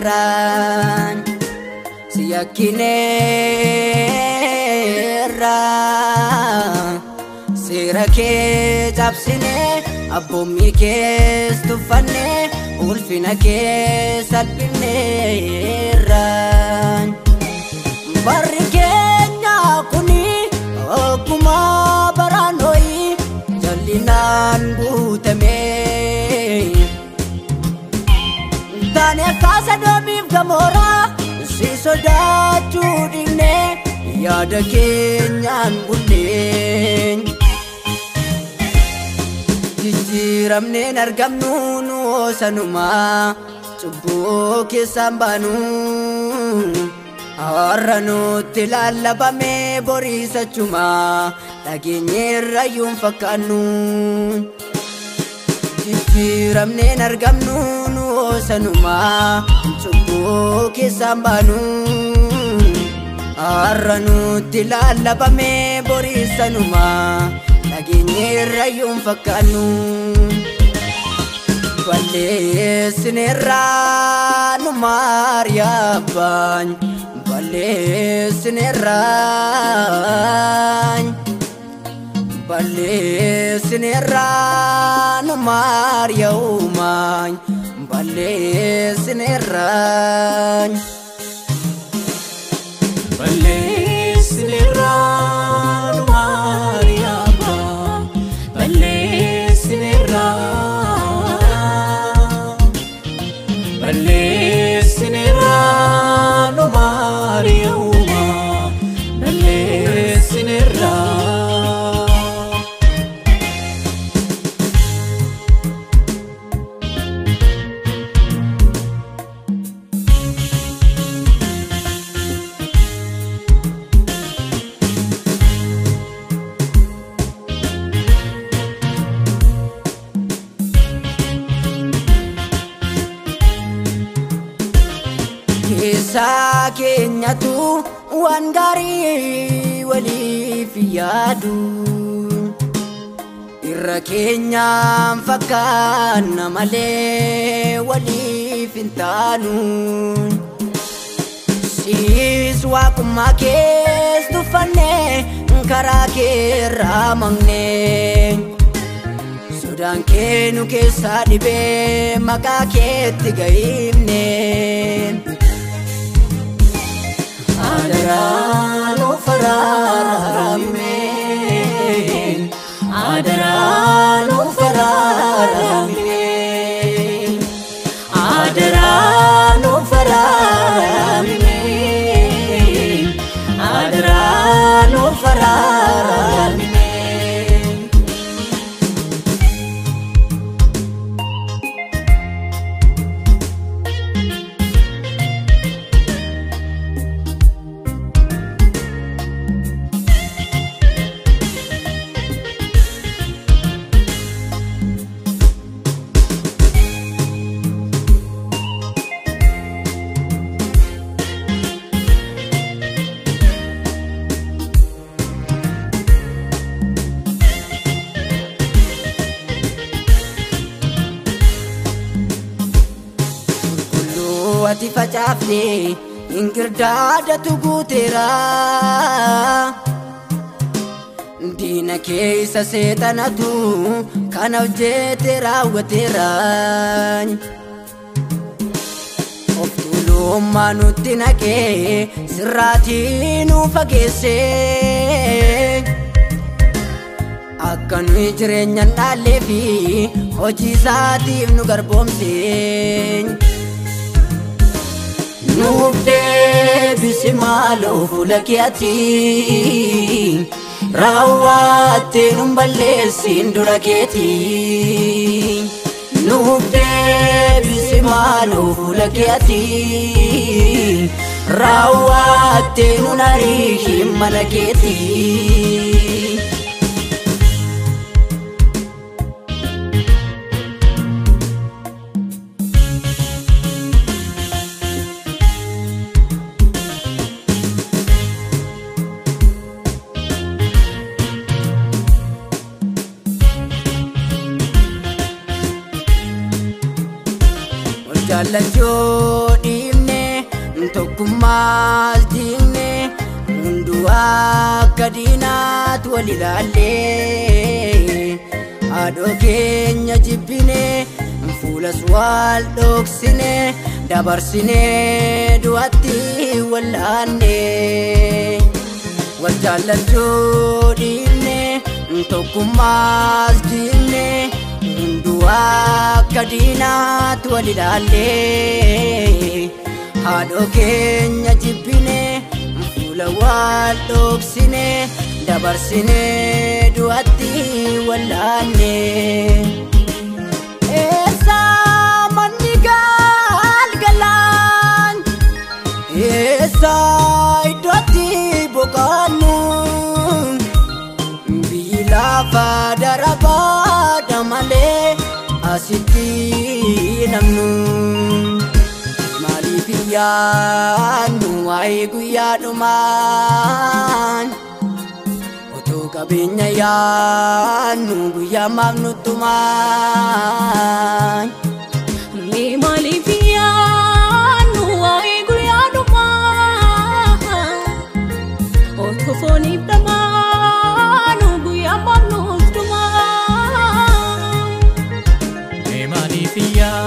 Siyakineerraan Siyakineerraan Seera kee cabsinee abboommii kees tuffannee ulfina kee salphinneerraan barri keenya kuni akkuma baraanooyi jallinaan guutamee taanee kaasa doomiif gamooraa si sodaachuu dhiifnee yaada keenyaan bulleen jijjiiramneen argamnu nu oosanumaa cubbuu keessaan baanu har'a nutti lallabamee boriisachumaa dhageenyeerrayyuun fakkaannu jijjiiramneen argamnu nu oosanumaa cubbuu keessaan baanu har'a nutti lallabamee boriisanumaa dhageenyeerrayyuun fakkaannu balleessineerraa nu maariyabbaan balleessineerraa nu maariyaumaan balleessineerraa nu maariyabbaan balleessineerraa nu maariyaumaan balleessineerraa keessa keenyatu waan gaarii waliif yaadu irra keenyaan fakkaanna malee waliif hin taanu siis waaqummaa kees tuffannee karaa keerraa maqnee sodaan kee nu keessaa dhibee maqaa keetti gahiifnee Adaraan ufararameen Adaraan ufararameen Adaraan ufararameen Adaraan ufararameen Ati facaafne ingirdaadatu guuteera diina keessa seexanatu kana hojjete raawwateera of tuulummaa nutti naqee sirraatii nu fageesse akka nuyi jireenyaan dhaallee fi hojii isaatiif nu garboomse Nuuf deebisi maaloo fuula keetti raawwattee nu balleessin dura keetti Nuuf deebisi maaloo fuula keetti raawwattee nu nariihin mana keetti Jallachoo tokkummaas diinne hunduu akka diinaatti wal ilaallee haadhoo keenya jibbine fuulas wal dhoksine dabarsine du'atti wallaanne wal jaallachuu dhiifne tokkummaas diinne hunduu akka diinaatti wal ilaallee haadhoo keenya jibbine fuula wal dhoksine dabarsine du'atti wallaanne eessa manni galgalaan eessa iddootti boqannu biyyi lafa darabaadha malee asitti namnu maaliif yaadnu waa'ee guyyaadhumaan otoo qabeenya yaadnu guyyaa maaf nuttumaan mee maaliif yaadnu waa'ee guyyaadhumaan otoo fooniif dhamaanu guyyaa maaf nuttumaan mee maaliif yaadnu